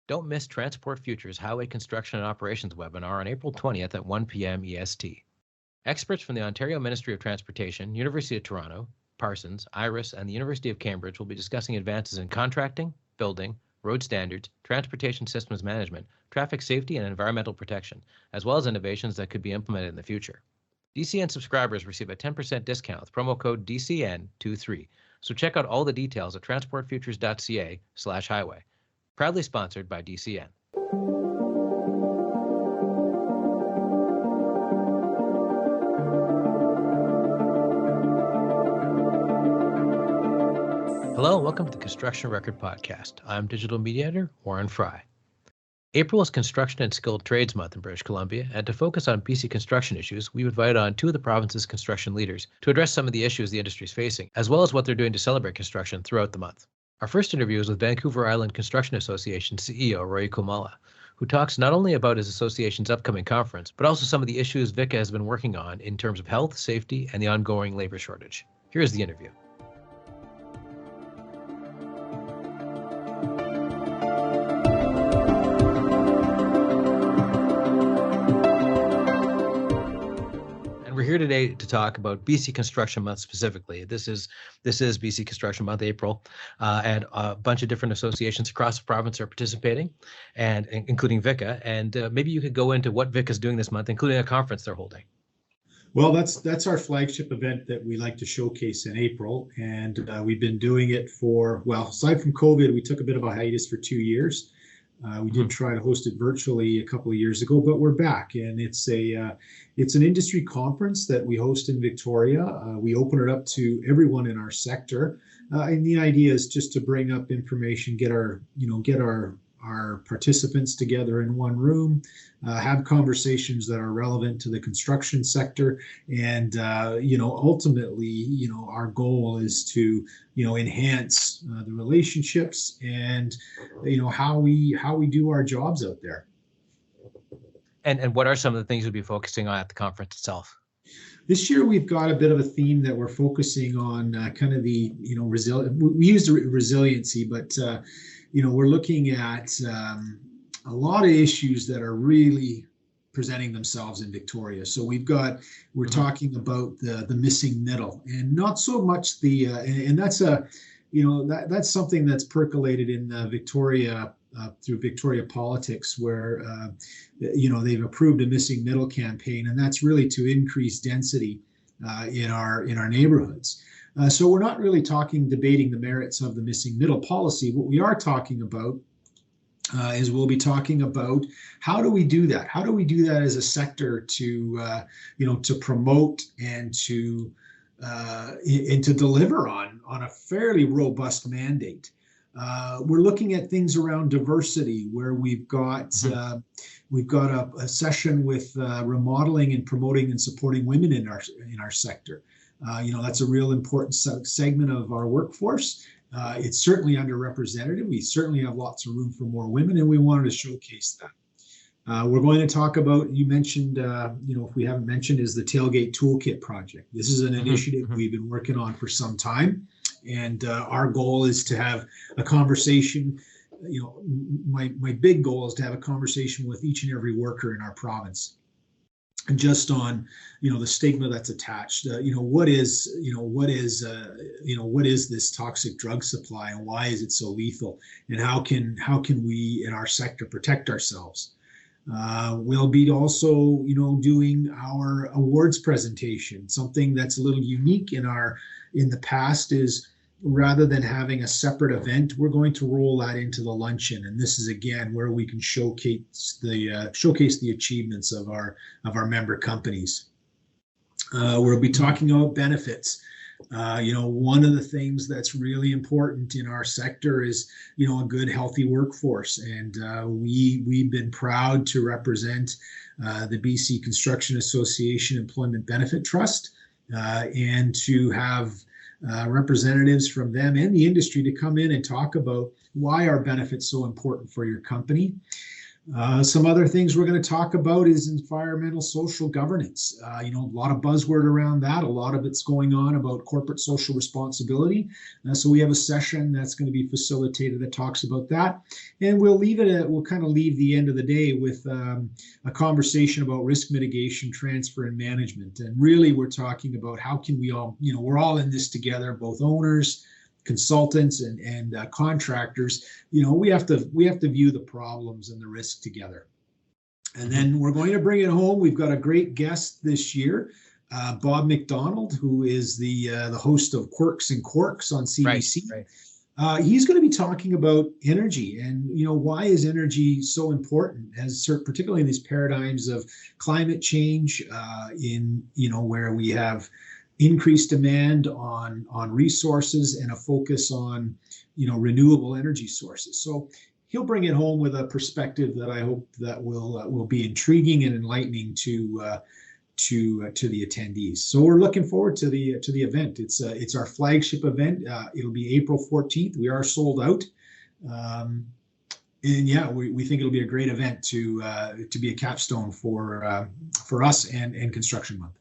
Don't miss Transport Futures Highway Construction and Operations webinar on April 20th at 1 p.m. EST. Experts from the Ontario Ministry of Transportation, University of Toronto, Parsons, IRIS, and the University of Cambridge will be discussing advances in contracting, building, road standards, transportation systems management, traffic safety, and environmental protection, as well as innovations that could be implemented in the future. DCN subscribers receive a 10% discount with promo code DCN23. So check out all the details at transportfutures.ca/highway. Proudly sponsored by DCN. Hello, and welcome to the Construction Record Podcast. I'm digital media editor Warren Frey. April is Construction and Skilled Trades Month in British Columbia, and to focus on BC construction issues, we've invited on two of the province's construction leaders to address some of the issues the industry is facing, as well as what they're doing to celebrate construction throughout the month. Our first interview is with Vancouver Island Construction Association CEO Rory Kulmala, who talks not only about his association's upcoming conference, but also some of the issues VICA has been working on in terms of health, safety, and the ongoing labor shortage. Here's the interview. We're here today to talk about BC Construction Month specifically. This is BC Construction Month, April, and a bunch of different associations across the province are participating, and including VICA. And maybe you could go into what VICA is doing this month, including a conference they're holding. Well, that's our flagship event that we like to showcase in April, and we've been doing it for, well, aside from COVID, we took a bit of a hiatus for 2 years. We did try to host it virtually a couple of years ago, but we're back, and it's an industry conference that we host in Victoria. We open it up to everyone in our sector, and the idea is just to bring up information, get our participants together in one room, have conversations that are relevant to the construction sector, and ultimately, our goal is to enhance the relationships and how we do our jobs out there. And what are some of the things you'll be focusing on at the conference itself? This year, we've got a bit of a theme that we're focusing on, kind of the we used resiliency, but we're looking at a lot of issues that are really presenting themselves in Victoria. So we're talking about the missing middle, and not so much and that's that's something that's percolated in Victoria through Victoria politics, where they've approved a missing middle campaign, and that's really to increase density in our neighborhoods. So we're not really debating the merits of the missing middle policy. What we are talking about is we'll be talking about how do we do that? How do we do that as a sector to promote and to deliver on a fairly robust mandate? We're looking at things around diversity, where we've got a session with remodeling and promoting and supporting women in our sector. That's a real important segment of our workforce. It's certainly underrepresented. We certainly have lots of room for more women, and we wanted to showcase that. We're going to talk about, you mentioned, if we haven't mentioned, is the Tailgate Toolkit project. This is an initiative we've been working on for some time, and our goal is to have a conversation. My big goal is to have a conversation with each and every worker in our province, and just on the stigma that's attached. What is this toxic drug supply, and why is it so lethal, and how can we in our sector protect ourselves? We'll be also doing our awards presentation. Something that's a little unique in the past is, rather than having a separate event, we're going to roll that into the luncheon, and this is again where we can showcase the achievements of our member companies. We'll be talking about benefits. One of the things that's really important in our sector is a good, healthy workforce, and we've been proud to represent the BC Construction Association Employment Benefit Trust, and to have representatives from them and the industry to come in and talk about why are benefits so important for your company. Some other things we're going to talk about is environmental social governance. A lot of buzzword around that. A lot of it's going on about corporate social responsibility. So we have a session that's going to be facilitated that talks about that. And we'll kind of leave the end of the day with a conversation about risk mitigation, transfer, and management. And really, we're talking about how can we all, we're all in this together, both owners, consultants, and contractors. We have to view the problems and the risk together. And then we're going to bring it home. We've got a great guest this year, Bob McDonald, who is the host of Quirks and Quarks on CBC. Right. He's going to be talking about energy and why is energy so important, particularly in these paradigms of climate change, where we have increased demand on resources and a focus on renewable energy sources. So he'll bring it home with a perspective that I hope that will be intriguing and enlightening to the attendees. So we're looking forward to the event. It's our flagship event. It'll be April 14th. We are sold out. And yeah, we think it'll be a great event to be a capstone for us and Construction Month.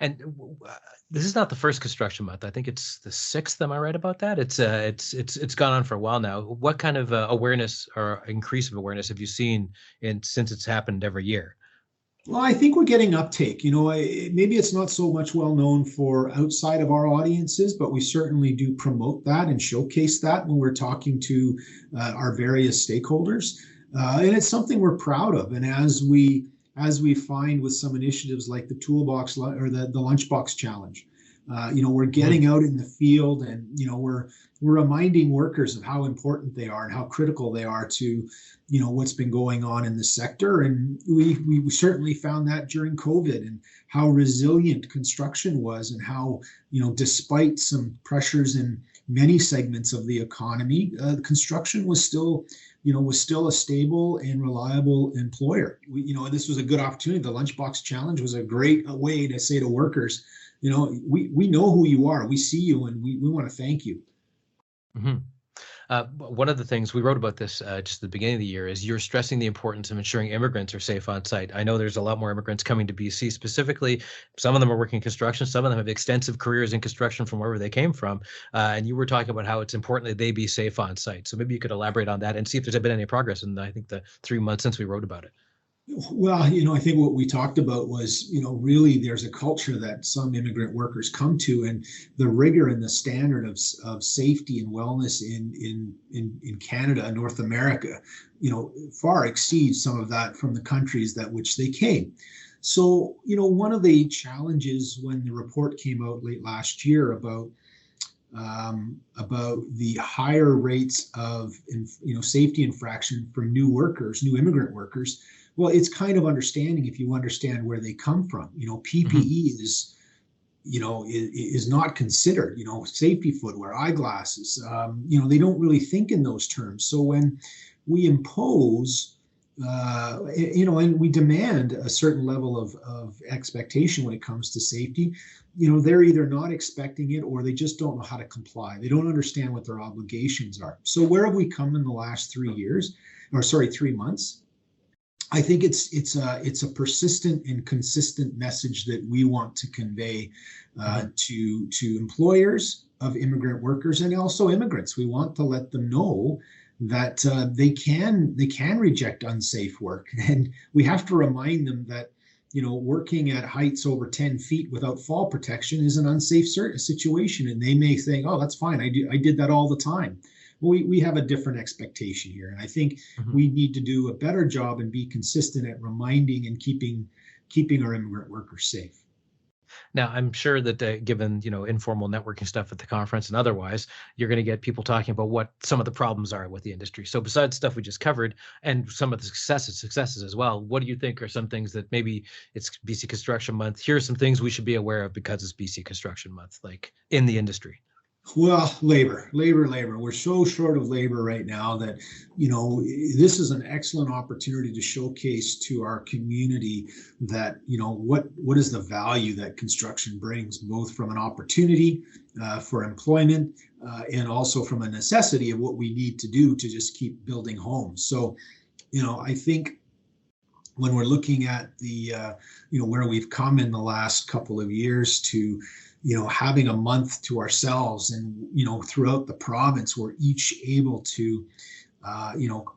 And this is not the first Construction Month. I think it's the 6th. Am I right about that? It's gone on for a while now. What kind of awareness or increase of awareness have you seen since it's happened every year? Well, I think we're getting uptake. Maybe it's not so much well known for outside of our audiences, but we certainly do promote that and showcase that when we're talking to our various stakeholders. And it's something we're proud of. And as we find with some initiatives like the toolbox or the lunchbox challenge, we're getting out in the field and we're reminding workers of how important they are and how critical they are to what's been going on in the sector. And we certainly found that during COVID and how resilient construction was, and how despite some pressures in many segments of the economy, construction was still a stable and reliable employer. This was a good opportunity. The Lunchbox Challenge was a great way to say to workers, we know who you are, we see you, and we want to thank you. Mm-hmm. One of the things we wrote about this just at the beginning of the year is you're stressing the importance of ensuring immigrants are safe on site. I know there's a lot more immigrants coming to BC specifically. Some of them are working construction. Some of them have extensive careers in construction from wherever they came from. And you were talking about how it's important that they be safe on site. So maybe you could elaborate on that and see if there's been any progress in, I think, the 3 months since we wrote about it. Well, I think what we talked about was, really there's a culture that some immigrant workers come to, and the rigor and the standard of safety and wellness in Canada and North America, far exceeds some of that from the countries which they came. So, one of the challenges when the report came out late last year about the higher rates of safety infraction for new immigrant workers. Well, it's kind of understanding if you understand where they come from. PPE is not considered. Safety footwear, eyeglasses. They don't really think in those terms. So when we impose, and we demand a certain level of expectation when it comes to safety, they're either not expecting it or they just don't know how to comply. They don't understand what their obligations are. So where have we come in the last 3 months? I think it's a persistent and consistent message that we want to convey to employers of immigrant workers and also immigrants. We want to let them know that they can reject unsafe work, and we have to remind them that working at heights over 10 feet without fall protection is an unsafe situation, and they may think, oh, that's fine, I did that all the time. We have a different expectation here. And I think we need to do a better job and be consistent at reminding and keeping our immigrant workers safe. Now, I'm sure that given, informal networking stuff at the conference and otherwise, you're going to get people talking about what some of the problems are with the industry. So besides stuff we just covered and some of the successes as well, what do you think are some things that maybe it's BC Construction Month? Here are some things we should be aware of because it's BC Construction Month, like in the industry. Well, labor. We're so short of labor right now that, this is an excellent opportunity to showcase to our community that, what is the value that construction brings, both from an opportunity for employment and also from a necessity of what we need to do to just keep building homes. So, I think when we're looking at the, where we've come in the last couple of years to, having a month to ourselves, and, throughout the province, we're each able to,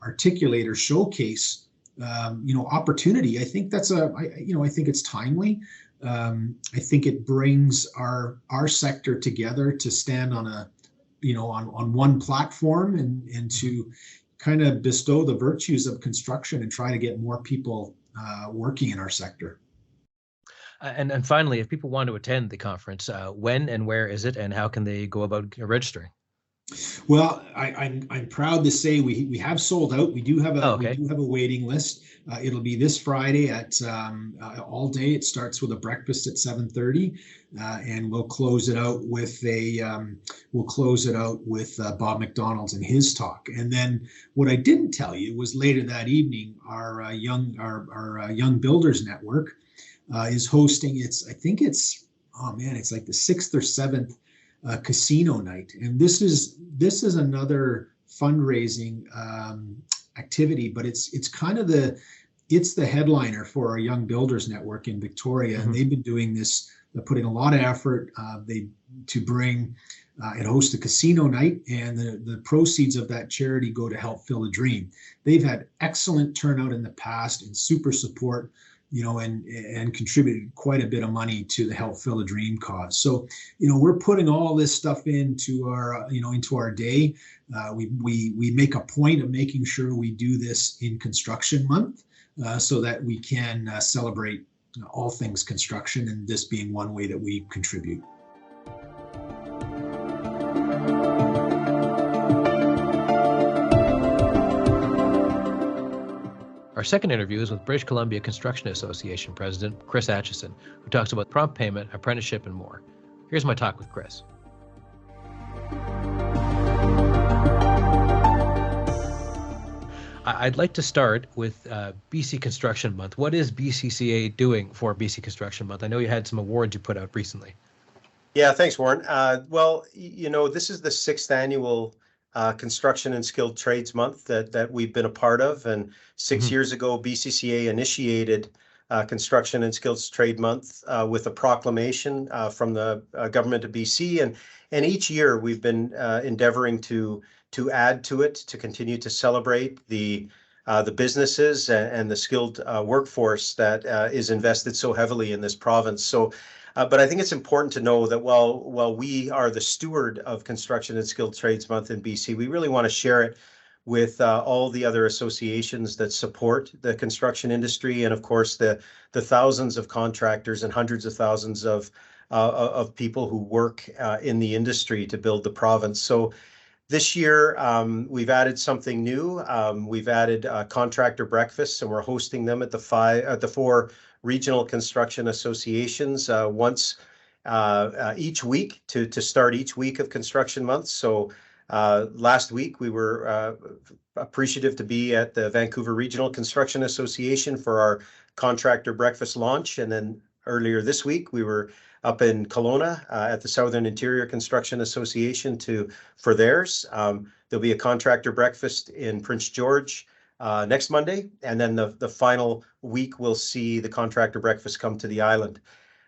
articulate or showcase, opportunity. I think I think it's timely. I think it brings our sector together to stand on on one platform, and to kind of bestow the virtues of construction and try to get more people working in our sector. And finally, if people want to attend the conference, when and where is it, and how can they go about registering? Well, I'm proud to say we have sold out. We do have we do have a waiting list. It'll be this Friday at all day. It starts with a breakfast at 7:30, and we'll close it out with Bob McDonald's and his talk. And then what I didn't tell you was later that evening, our Young Builders Network is hosting it's like the 6th or 7th casino night, and this is another fundraising activity, but it's kind of the headliner for our Young Builders Network in Victoria, and they've been doing this, putting a lot of effort to bring and host a casino night, and the proceeds of that charity go to help fill a dream. They've had excellent turnout in the past and super support, and contributed quite a bit of money to the Help Fill a Dream cause. So, we're putting all this stuff into our day. We make a point of making sure we do this in Construction Month, so that we can celebrate all things construction, and this being one way that we contribute. Our second interview is with British Columbia Construction Association President Chris Atchison, who talks about prompt payment, apprenticeship, and more. Here's my talk with Chris. I'd like to start with BC Construction Month. What is BCCA doing for BC Construction Month? I know you had some awards you put out recently. Yeah, thanks, Warren. Well, this is the 6th annual Construction and Skilled Trades Month that we've been a part of, and 6 years ago, BCCA initiated Construction and Skilled Trade Month with a proclamation from the government of BC, and each year we've been endeavoring to add to it, to continue to celebrate the businesses and the skilled workforce that is invested so heavily in this province. So. But I think it's important to know that while we are the steward of Construction and Skilled Trades Month in BC, we really want to share it with all the other associations that support the construction industry, and of course the thousands of contractors and hundreds of thousands of people who work in the industry to build the province. So this year we've added something new. We've added contractor breakfasts, and we're hosting them at the 4 regional construction associations once each week to start each week of Construction Month. So last week we were appreciative to be at the Vancouver Regional Construction Association for our contractor breakfast launch, and then earlier this week we were up in Kelowna at the Southern Interior Construction Association for theirs. There'll be a contractor breakfast in Prince George next Monday, and then the final week we'll see the contractor breakfast come to the island.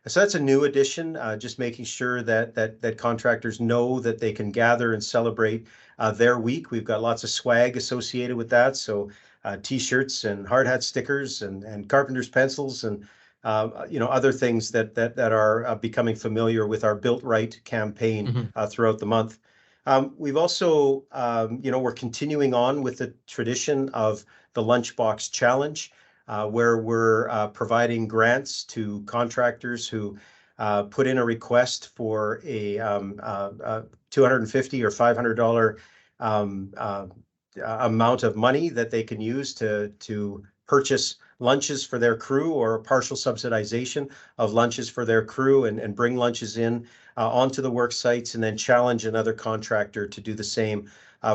So that's a new addition, just making sure that contractors know that they can gather and celebrate their week. We've got lots of swag associated with that, so T-shirts and hard hat stickers and carpenter's pencils and other things that are becoming familiar with our Built Right campaign throughout the month. We've also, we're continuing on with the tradition of the Lunchbox Challenge, where we're providing grants to contractors who put in a request for a $250 or $500 amount of money that they can use to purchase lunches for their crew, or partial subsidization of lunches for their crew, and bring lunches in onto the work sites, and then challenge another contractor to do the same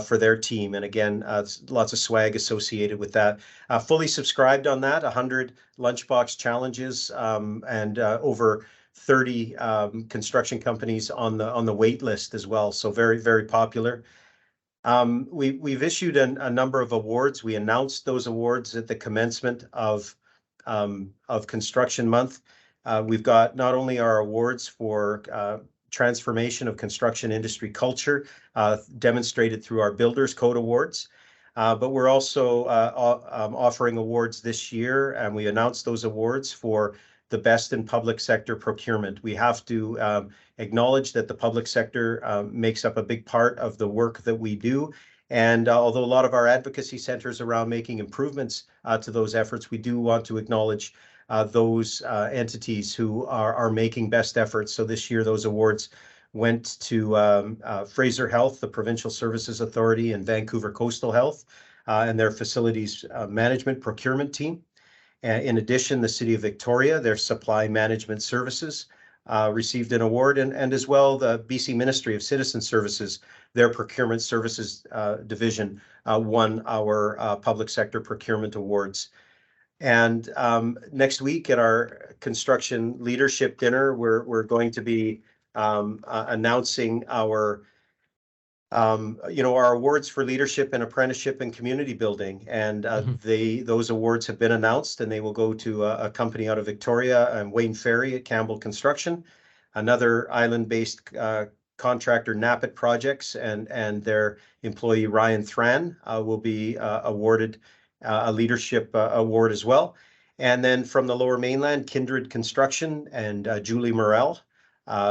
for their team. And again, lots of swag associated with that. Fully subscribed on that, 100 Lunchbox challenges, and over 30 construction companies on the wait list as well. So very, very popular. We've issued a number of awards. We announced those awards at the commencement of Construction Month. We've got not only our awards for transformation of construction industry culture, demonstrated through our Builders Code Awards, but we're also offering awards this year, and we announced those awards for the best in public sector procurement. We have to acknowledge that the public sector makes up a big part of the work that we do. And although a lot of our advocacy centers around making improvements to those efforts, we do want to acknowledge those entities who are making best efforts. So this year, those awards went to Fraser Health, the Provincial Services Authority, and Vancouver Coastal Health and their facilities management procurement team. In addition, the City of Victoria, their supply management services received an award, and as well the BC Ministry of Citizen Services, their procurement services division won our public sector procurement awards. And next week at our construction leadership dinner, we're going to be announcing our our awards for leadership and apprenticeship and community building. And those awards have been announced, and they will go to a company out of Victoria, and Wayne Ferry at Campbell Construction, another island-based contractor, Nappet Projects, and their employee Ryan Thran will be awarded a leadership award as well. And then from the Lower Mainland, Kindred Construction and Julie Morel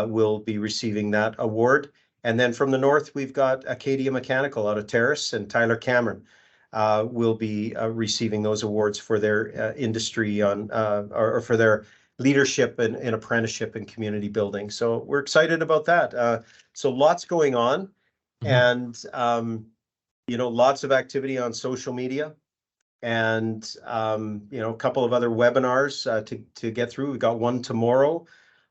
will be receiving that award. And then from the north, we've got Acadia Mechanical out of Terrace, and Tyler Cameron will be receiving those awards for their industry or for their leadership in apprenticeship and community building. So we're excited about that. So lots going on, and lots of activity on social media, and a couple of other webinars to get through. We've got one tomorrow.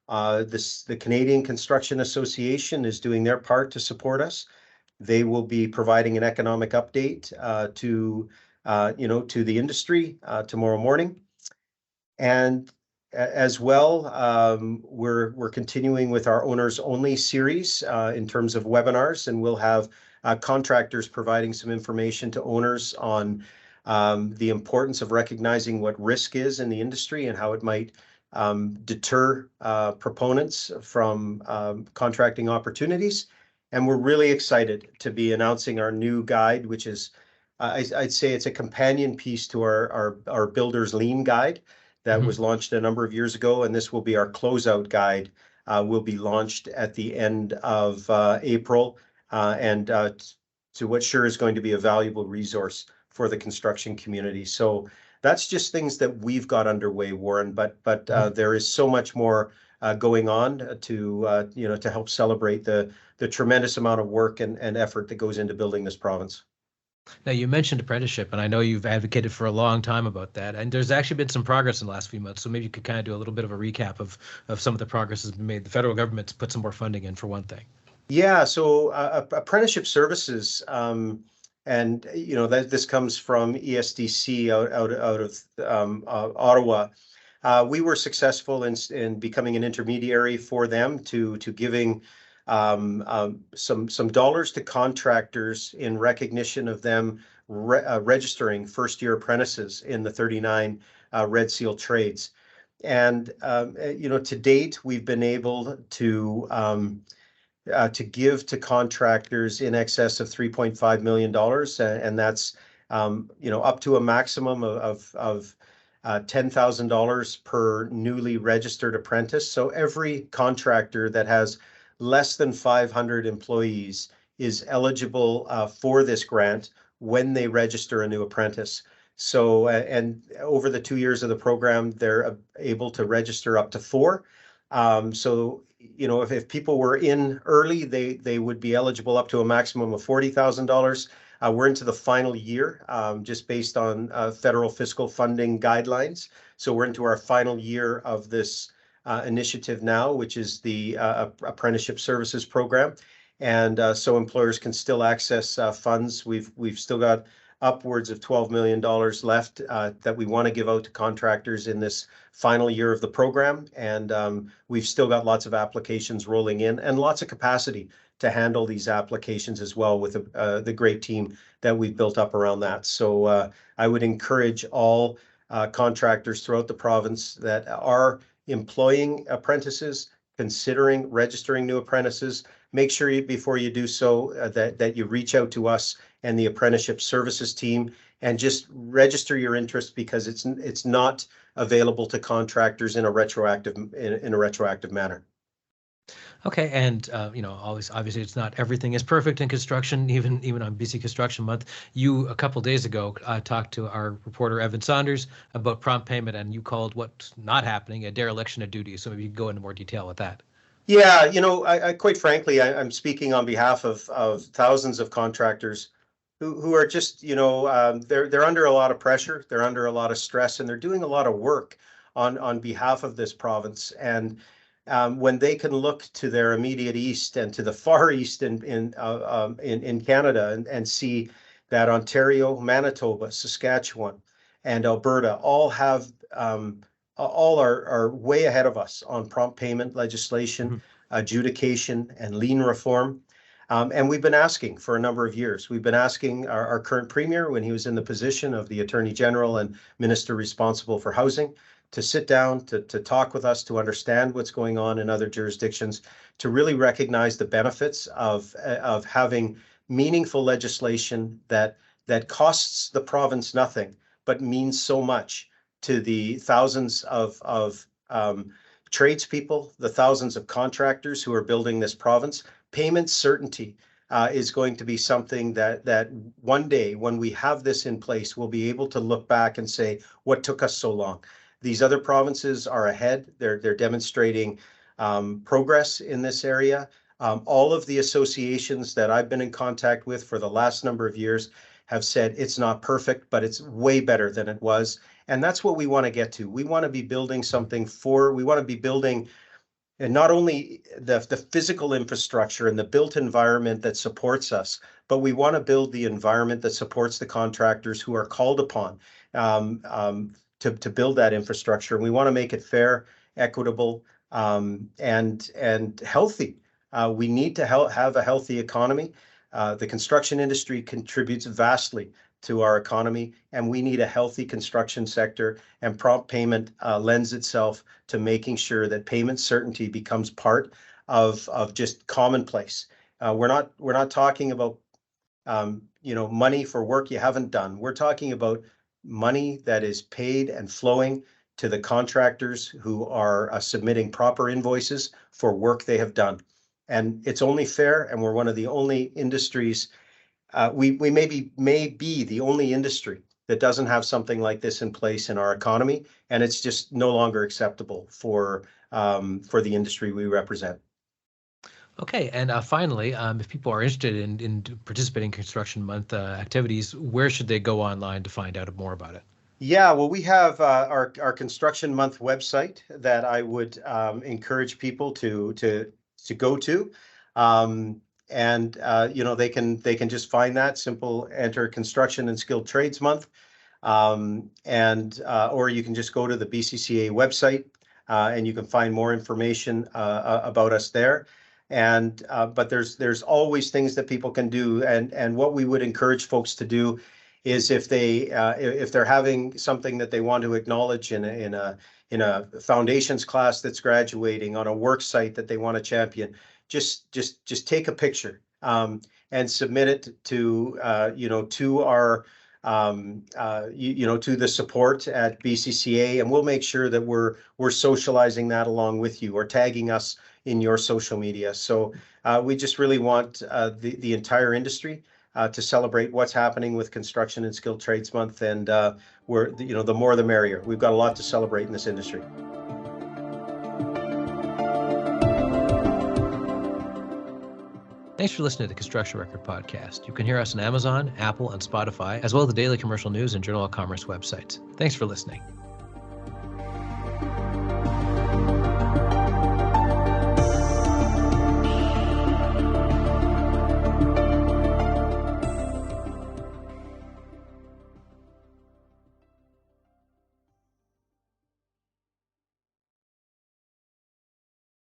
The Canadian Construction Association is doing their part to support us. They will be providing an economic update to the industry tomorrow morning. And as well, we're continuing with our Owners Only series in terms of webinars, and we'll have contractors providing some information to owners on the importance of recognizing what risk is in the industry and how it might deter proponents from contracting opportunities. And we're really excited to be announcing our new guide, which is, I'd say it's a companion piece to our Builders Lean Guide that was launched a number of years ago. And this will be our closeout guide, will be launched at the end of April, and to what sure is going to be a valuable resource for the construction community. So that's just things that we've got underway, Warren, but there is so much more going on to help celebrate the tremendous amount of work and effort that goes into building this province. Now, you mentioned apprenticeship, and I know you've advocated for a long time about that, and there's actually been some progress in the last few months. So maybe you could kind of do a little bit of a recap of some of the progress that's been made. The federal government's put some more funding in, for one thing. Yeah, so apprenticeship services, and this comes from ESDC out of Ottawa. We were successful in becoming an intermediary for them to giving some dollars to contractors in recognition of them registering first-year apprentices in the 39 Red Seal trades. And to date, we've been able to give to contractors in excess of $3.5 million, and that's up to a maximum of $10,000 per newly registered apprentice. So every contractor that has less than 500 employees is eligible for this grant when they register a new apprentice. So and over the 2 years of the program, they're able to register up to 4. So if people were in early, they would be eligible up to a maximum of $40,000. We're into the final year, just based on federal fiscal funding guidelines. So we're into our final year of this initiative now, which is the Apprenticeship Services Program. And so employers can still access funds. We've still got upwards of $12 million left that we want to give out to contractors in this final year of the program. And we've still got lots of applications rolling in and lots of capacity to handle these applications as well with the great team that we've built up around that. So I would encourage all contractors throughout the province that are employing apprentices, considering registering new apprentices, make sure before you do so that you reach out to us and the apprenticeship services team and just register your interest, because it's not available to contractors in a retroactive manner. Okay, and always obviously it's not everything is perfect in construction, even on BC Construction Month. You a couple days ago talked to our reporter Evan Saunders about prompt payment, and you called what's not happening a dereliction of duty. So maybe you can go into more detail with that. Yeah, I quite frankly, I'm speaking on behalf of thousands of contractors who are just, they're under a lot of pressure, they're under a lot of stress, and they're doing a lot of work on behalf of this province. And when they can look to their immediate east and to the far east in Canada and see that Ontario, Manitoba, Saskatchewan, and Alberta all have all are way ahead of us on prompt payment legislation, adjudication, and lien reform. And we've been asking for a number of years. We've been asking our current premier, when he was in the position of the Attorney General and Minister responsible for housing, to sit down, to talk with us, to understand what's going on in other jurisdictions, to really recognize the benefits of having meaningful legislation that costs the province nothing, but means so much to the thousands of tradespeople, the thousands of contractors who are building this province. Payment certainty is going to be something that one day, when we have this in place, we'll be able to look back and say, what took us so long? These other provinces are ahead. They're demonstrating progress in this area. All of the associations that I've been in contact with for the last number of years have said it's not perfect, but it's way better than it was. And that's what we want to get to. We want to be building something we want to be building and not only the physical infrastructure and the built environment that supports us, but we want to build the environment that supports the contractors who are called upon to build that infrastructure. We want to make it fair, equitable, and healthy. We need to have a healthy economy. The construction industry contributes vastly to our economy, and we need a healthy construction sector, and prompt payment lends itself to making sure that payment certainty becomes part of just commonplace. We're not talking about money for work you haven't done. We're talking about money that is paid and flowing to the contractors who are submitting proper invoices for work they have done. And it's only fair, and we're one of the only industries, we may be the only industry that doesn't have something like this in place in our economy, and it's just no longer acceptable for the industry we represent. Okay, and finally, if people are interested in participating in Construction Month activities, where should they go online to find out more about it? Yeah, well, we have our Construction Month website that I would encourage people to go to, and they can just find that. Simple, enter Construction and Skilled Trades Month, or you can just go to the BCCA website and you can find more information about us there. And but there's always things that people can do, and what we would encourage folks to do is if they're having something that they want to acknowledge in a foundations class that's graduating, on a work site that they want to champion, just take a picture and submit it to to our to the support at BCCA, and we'll make sure that we're socializing that along with you, or tagging us in your social media. So we just really want the entire industry to celebrate what's happening with Construction and Skilled Trades Month, and the more the merrier. We've got a lot to celebrate in this industry. Thanks for listening to the Construction Record Podcast. You can hear us on Amazon, Apple, and Spotify, as well as the daily commercial news and Journal of Commerce websites. Thanks for listening.